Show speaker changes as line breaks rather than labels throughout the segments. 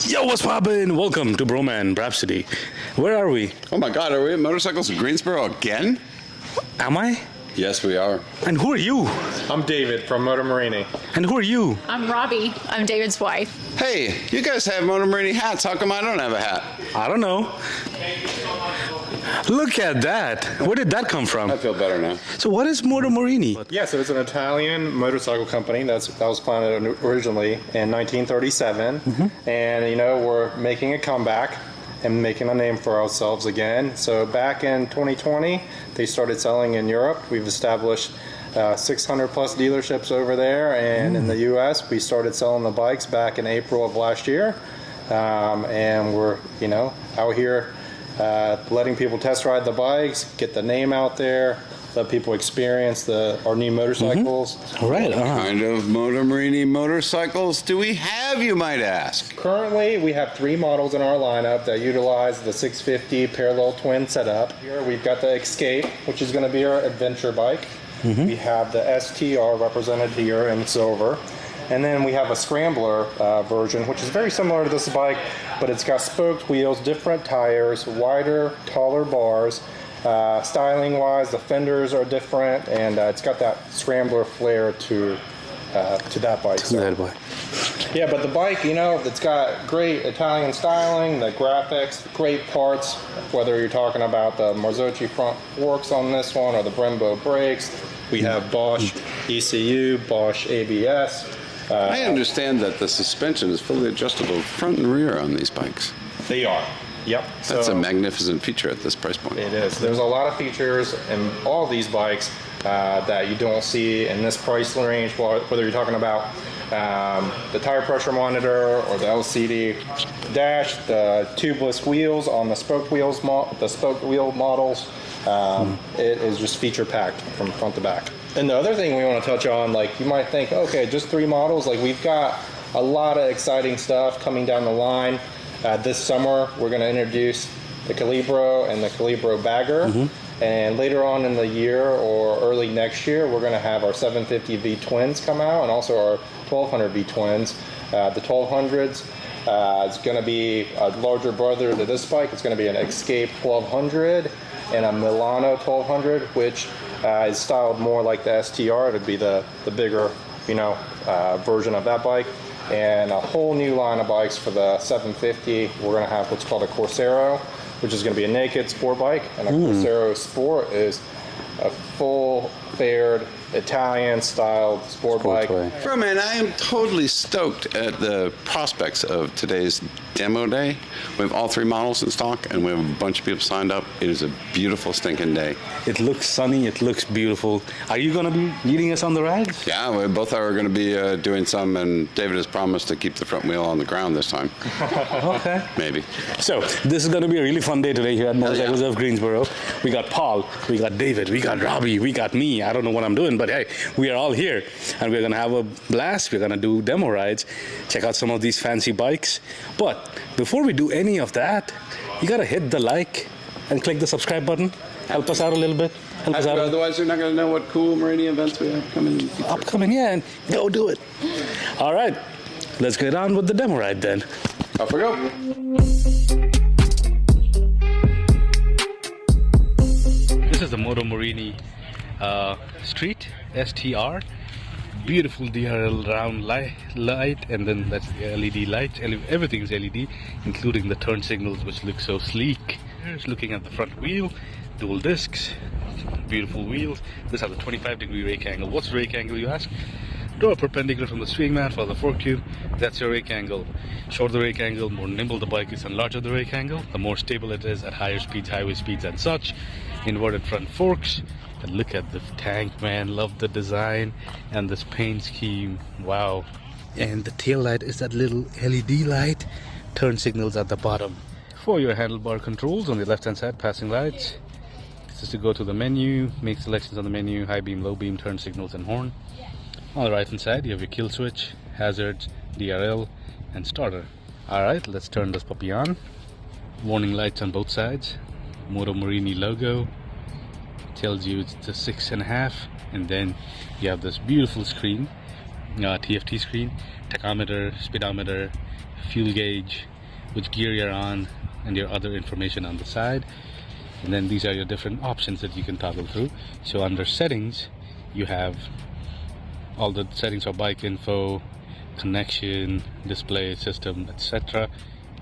Yo, what's poppin'? Welcome to Bhroman, Braapsody. Where are we?
Oh my God, are we at Motorcycles in Greensboro again?
Am I?
Yes, we are.
And who are you?
I'm David from Moto Morini.
And who are you?
I'm Robbie. I'm David's wife.
Hey, you guys have Moto Morini hats. How come I don't have a hat?
I don't know. Look at that. Where did that come from?
I feel better now.
So what is Moto Morini?
Yeah, so it's an Italian motorcycle company that was founded originally in 1937. And, you know, we're making a comeback and making a name for ourselves again. So back in 2020, they started selling in Europe. We've established 600 plus dealerships over there. And in the US, we started selling the bikes back in April of last year. And we're, you know, out here letting people test ride the bikes, get the name out there, let people experience our new motorcycles.
All right.
What kind of Moto Morini motorcycles do we have, you might ask?
Currently, we have 3 models in our lineup that utilize the 650 parallel twin setup. Here we've got the Escape, which is going to be our adventure bike. We have the STR represented here in silver. And then we have a Scrambler version, which is very similar to this bike, but it's got spoked wheels, different tires, wider, taller bars. Styling-wise, the fenders are different, and it's got that Scrambler flair to that bike. Yeah, but the bike, you know, it's got great Italian styling, the graphics, great parts, whether you're talking about the Marzocchi front forks on this one or the Brembo brakes. We have Bosch ECU, Bosch ABS.
I understand that the suspension is fully adjustable front and rear on these bikes.
They are. Yep.
That's a magnificent feature at this price point.
It is. There's a lot of features in all these bikes that you don't see in this price range, whether you're talking about the tire pressure monitor or the LCD dash, the tubeless wheels on the spoked wheels, the spoked wheel models. It is just feature packed from front to back. And the other thing we want to touch on, like you might think, okay, just 3 models. Like we've got a lot of exciting stuff coming down the line. This summer, we're going to introduce the Calibro and the Calibro Bagger. And later on in the year or early next year, we're going to have our 750 V Twins come out and also our 1200 V Twins. The 1200s is going to be a larger brother to this bike. It's going to be an Escape 1200 and a Milano 1200, which is styled more like the STR. It would be the bigger, you know, version of that bike. And a whole new line of bikes for the 750. We're going to have what's called a Corsaro, which is going to be a naked sport bike. And a Corsaro Sport is a full-fared Italian-styled sport bike.
Bhroman, I am totally stoked at the prospects of today's demo day. We have all 3 models in stock, and we have a bunch of people signed up. It is a beautiful stinking day.
It looks sunny. It looks beautiful. Are you going to be leading us on the rides?
Yeah, we both are going to be doing some, and David has promised to keep the front wheel on the ground this time.
Okay.
Maybe.
So this is going to be a really fun day today here at Motorcycles of Greensboro. We got Paul, we got David, we got Robbie, we got me. I don't know what I'm doing, but hey, we are all here, and we're going to have a blast. We're going to do demo rides, check out some of these fancy bikes. But before we do any of that, you got to hit the like and click the subscribe button. Help us out a little bit. Help us out.
Otherwise, you're not going to know what cool Morini events we have coming.
Upcoming, yeah, and go do it. All right, let's get on with the demo ride then.
Off we go.
This is the Moto Morini Street STR. Beautiful DRL round light, and then that's the LED light. Everything is LED, including the turn signals, which look so sleek. Here's looking at the front wheel, dual discs, beautiful wheels. This has a 25-degree rake angle. What's rake angle, you ask? Draw a perpendicular from the swing mat for the fork tube. That's your rake angle. Shorter the rake angle, more nimble the bike is, and larger the rake angle, the more stable it is at higher speeds, highway speeds, and such. Inverted front forks. And look at the tank, man. Love the design and this paint scheme. Wow. And the tail light is that little LED light. Turn signals at the bottom. For your handlebar controls on the left hand side, passing lights. This is to go to the menu, make selections on the menu, high beam, low beam, turn signals, and horn. On the right hand side, you have your kill switch, hazards, DRL, and starter. Alright, let's turn this puppy on. Warning lights on both sides. Moto Morini logo. Tells you it's the 6.5, and then you have this beautiful screen, TFT screen, tachometer, speedometer, fuel gauge, which gear you're on, and your other information on the side. And then these are your different options that you can toggle through. So under settings, you have all the settings for bike info, connection, display, system, etc.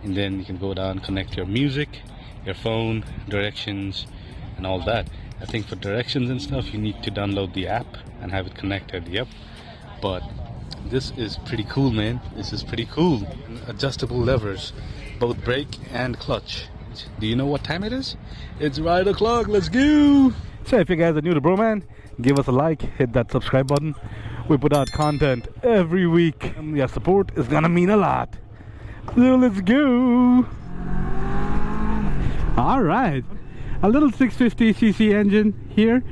And then you can go down, connect your music, your phone, directions, and all that. I think for directions and stuff, you need to download the app and have it connected. Yep. But this is pretty cool, man. This is pretty cool. Adjustable levers, both brake and clutch. Do you know what time it is? It's right o'clock. Let's go. So if you guys are new to Bhroman, give us a like, hit that subscribe button. We put out content every week, and your support is gonna mean a lot. So let's go. All right, a little 650cc engine here.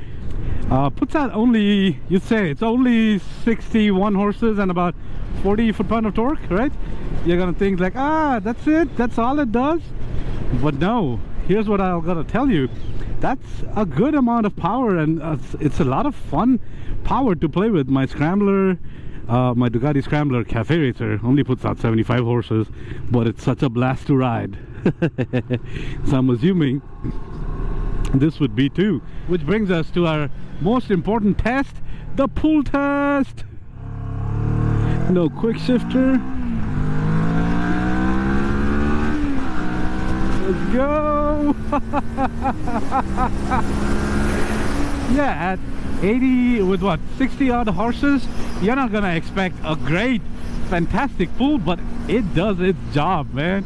Puts out only, you'd say it's only 61 horses and about 40 foot-pound of torque, right? You're gonna think like, that's it, that's all it does. But no, here's what I'm gonna tell you. That's a good amount of power, and it's a lot of fun power to play with. My Scrambler, my Ducati Scrambler Cafe Racer only puts out 75 horses, but it's such a blast to ride. So I'm assuming this would be too. Which brings us to our most important test, the pull test. No quick shifter. Let's go. Yeah, at 80 with what, 60 odd horses, you're not gonna expect a great, fantastic pull, but it does its job, man.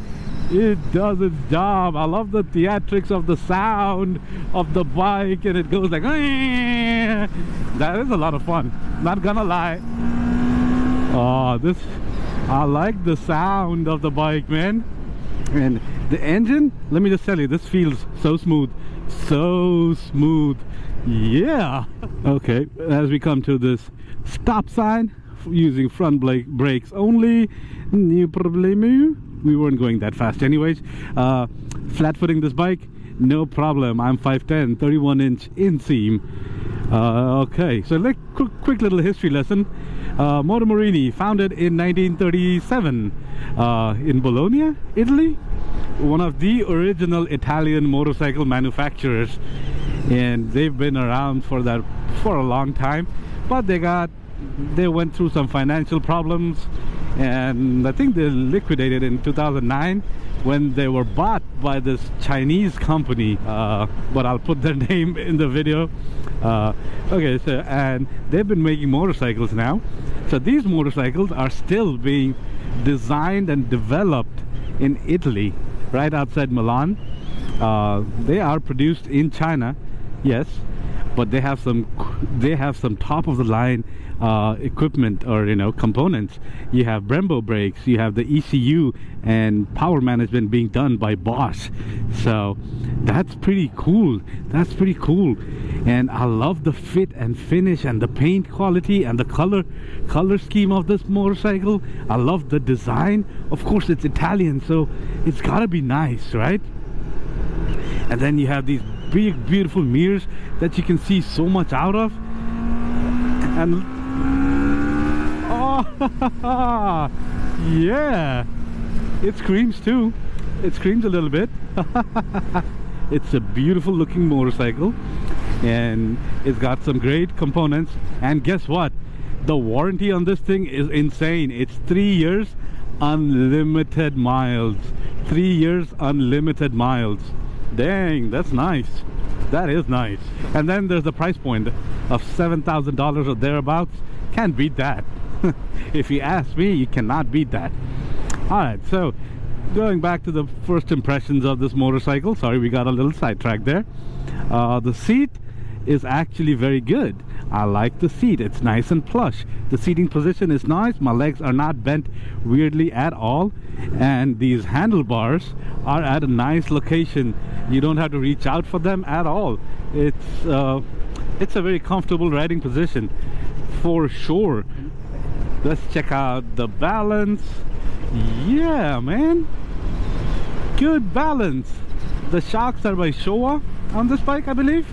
It does its job. I love the theatrics of the sound of the bike, and it goes like, that is a lot of fun, not gonna lie. Oh, I like the sound of the bike, man. And the engine, let me just tell you, this feels so smooth. So smooth. Yeah. Okay, as we come to this stop sign, using front brakes only, no problemu. We weren't going that fast anyways. Flat footing this bike, no problem. I'm 5'10", 31-inch inseam. Okay, so quick little history lesson. Moto Morini, founded in 1937 in Bologna, Italy. One of the original Italian motorcycle manufacturers, and they've been around for a long time, but they went through some financial problems, and I think they liquidated in 2009 when they were bought by this Chinese company, but I'll put their name in the video. Okay, so, and they've been making motorcycles now. So these motorcycles are still being designed and developed in Italy, right outside Milan. They are produced in China, yes, but they have some top of the line equipment, or components. You have Brembo brakes, you have the ECU and power management being done by Bosch. So that's pretty cool. That's pretty cool. And I love the fit and finish and the paint quality and the color scheme of this motorcycle. I love the design. Of course, it's Italian, so it's gotta be nice, right? And then you have these big, beautiful mirrors that you can see so much out of. And oh, yeah, it screams too. It screams a little bit. It's a beautiful looking motorcycle, and it's got some great components. And guess what? The warranty on this thing is insane. It's 3 years, unlimited miles. 3 years, unlimited miles. Dang, that's nice. That is nice. And then there's the price point of $7,000 or thereabouts. Can't beat that. If you ask me, you cannot beat that. Alright, so going back to the first impressions of this motorcycle. Sorry, we got a little sidetracked there. The seat is actually very good. I like the seat. It's nice and plush. The seating position is nice. My legs are not bent weirdly at all, and these handlebars are at a nice location. You don't have to reach out for them at all. It's a very comfortable riding position for sure. Let's check out the balance. Yeah, man, good balance. The shocks are by Showa on this bike, I believe.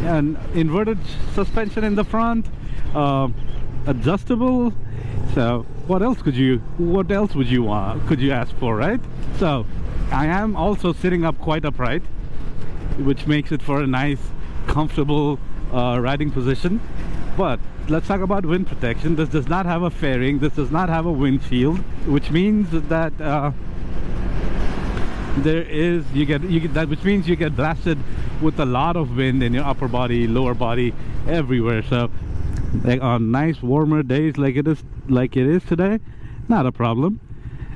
And inverted suspension in the front, adjustable. So what else would you want? Could you ask for, right? So I am also sitting up quite upright, which makes it for a nice, comfortable riding position. But let's talk about wind protection. This does not have a fairing. This does not have a windshield, which means that which means you get blasted with a lot of wind in your upper body, lower body, everywhere. So like on nice warmer days like it is today, not a problem.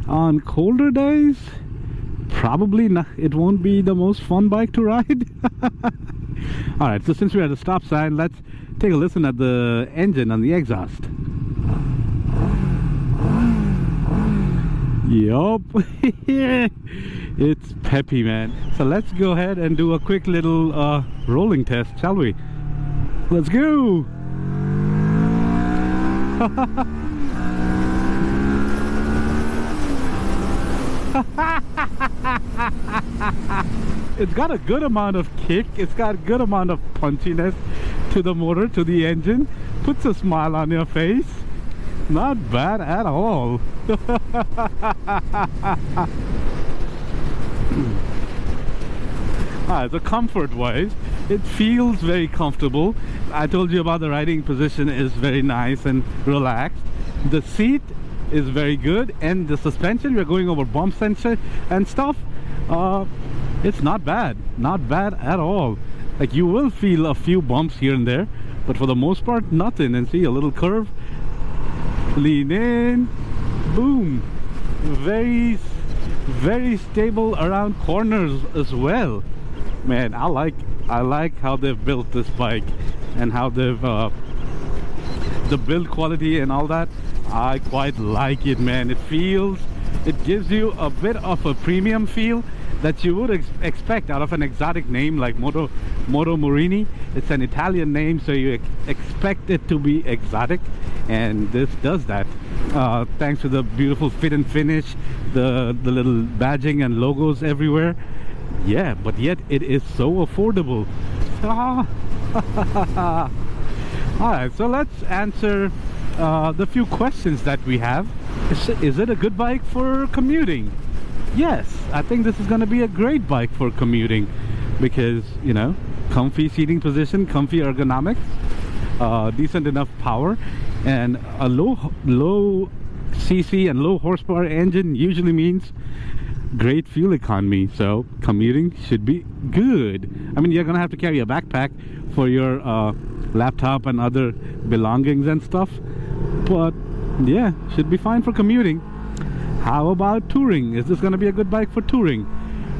On colder days, probably not. It won't be the most fun bike to ride. All right, so since we're at the stop sign, let's take a listen at the engine and the exhaust. Yup. It's peppy, man. So let's go ahead and do a quick little rolling test, shall we? Let's go. It's got a good amount of kick. It's got a good amount of punchiness to the motor, to the engine. Puts a smile on your face. Not bad at all. Alright, so comfort wise, it feels very comfortable. I told you about the riding position is very nice and relaxed. The seat is very good, and the suspension, we're going over bumps and stuff, it's not bad at all. Like, you will feel a few bumps here and there, but for the most part, nothing. And see, a little curve, lean in, boom. Very stable around corners as well. Man, I like how they've built this bike and how they've the build quality and all that. I quite like it, man. It gives you a bit of a premium feel that you would expect out of an exotic name like Moto Morini. It's an Italian name, so you expect it to be exotic, and this does that. Thanks to the beautiful fit and finish, the little badging and logos everywhere. Yeah, but yet it is so affordable. Alright, so let's answer the few questions that we have. Is it a good bike for commuting? Yes, I think this is going to be a great bike for commuting because, you know, comfy seating position, comfy ergonomics, decent enough power, and a low cc and low horsepower engine usually means great fuel economy. So commuting should be good. I mean, you're gonna have to carry a backpack for your laptop and other belongings and stuff, but yeah, should be fine for commuting. How about touring? Is this gonna be a good bike for touring?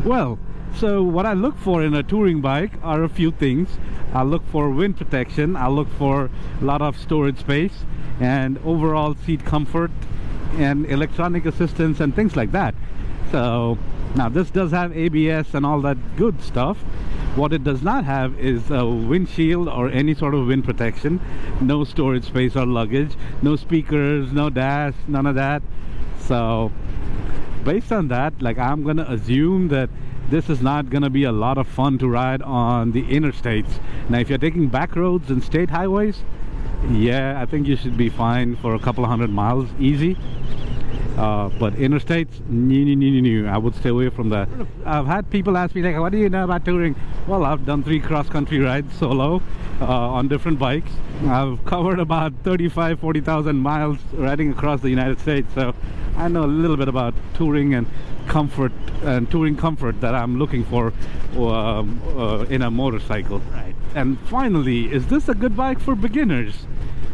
Well, so what I look for in a touring bike are a few things. I look for wind protection, I look for a lot of storage space, and overall seat comfort and electronic assistance and things like that. So now this does have ABS and all that good stuff. What it does not have is a windshield or any sort of wind protection, no storage space or luggage, no speakers, no dash, none of that. So based on that, like, I'm gonna assume that this is not gonna be a lot of fun to ride on the interstates. Now if you're taking back roads and state highways, yeah, I think you should be fine for a couple of 100 miles easy. But interstates, no, I would stay away from that. I've had people ask me, like, what do you know about touring? Well, I've done 3 cross-country rides solo on different bikes. I've covered about 40,000 miles riding across the United States, so I know a little bit about touring and comfort and touring comfort that I'm looking for in a motorcycle. Right. And finally, is this a good bike for beginners?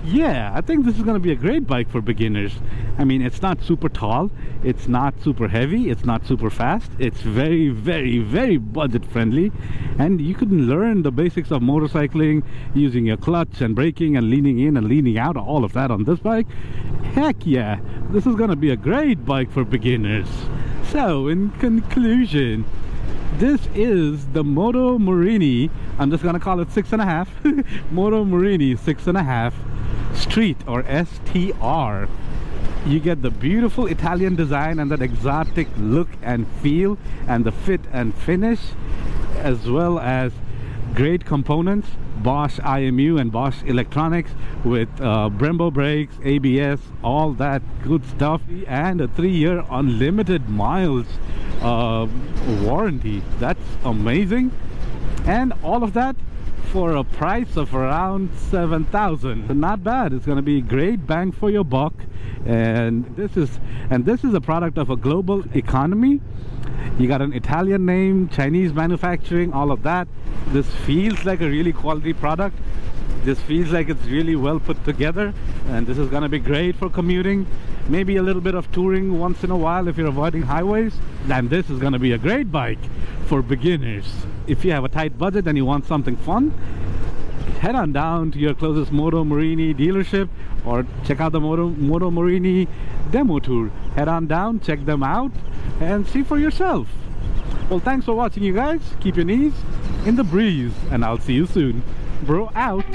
Yeah, I think this is going to be a great bike for beginners. I mean, it's not super tall, it's not super heavy, it's not super fast. It's very, very, very budget friendly, and you can learn the basics of motorcycling using your clutch and braking and leaning in and leaning out, all of that on this bike. Heck yeah, this is going to be a great bike for beginners. So in conclusion, this is the Moto Morini, I'm just gonna call it 6.5 Moto Morini 6.5 Street, or STR. You get the beautiful Italian design and that exotic look and feel and the fit and finish, as well as great components, Bosch IMU and Bosch electronics with Brembo brakes, ABS, all that good stuff, and a 3-year unlimited miles warranty. That's amazing. And all of that for a price of around $7,000. Not bad. It's going to be great bang for your buck. And this is a product of a global economy. You got an Italian name, Chinese manufacturing, all of that. This feels like a really quality product. This feels like it's really well put together, and this is going to be great for commuting, maybe a little bit of touring once in a while if you're avoiding highways. And this is going to be a great bike for beginners. If you have a tight budget and you want something fun, head on down to your closest Moto Morini dealership or check out the Moto Morini demo tour. Head on down, check them out, and see for yourself. Well, thanks for watching, you guys. Keep your knees in the breeze, and I'll see you soon. Bro out.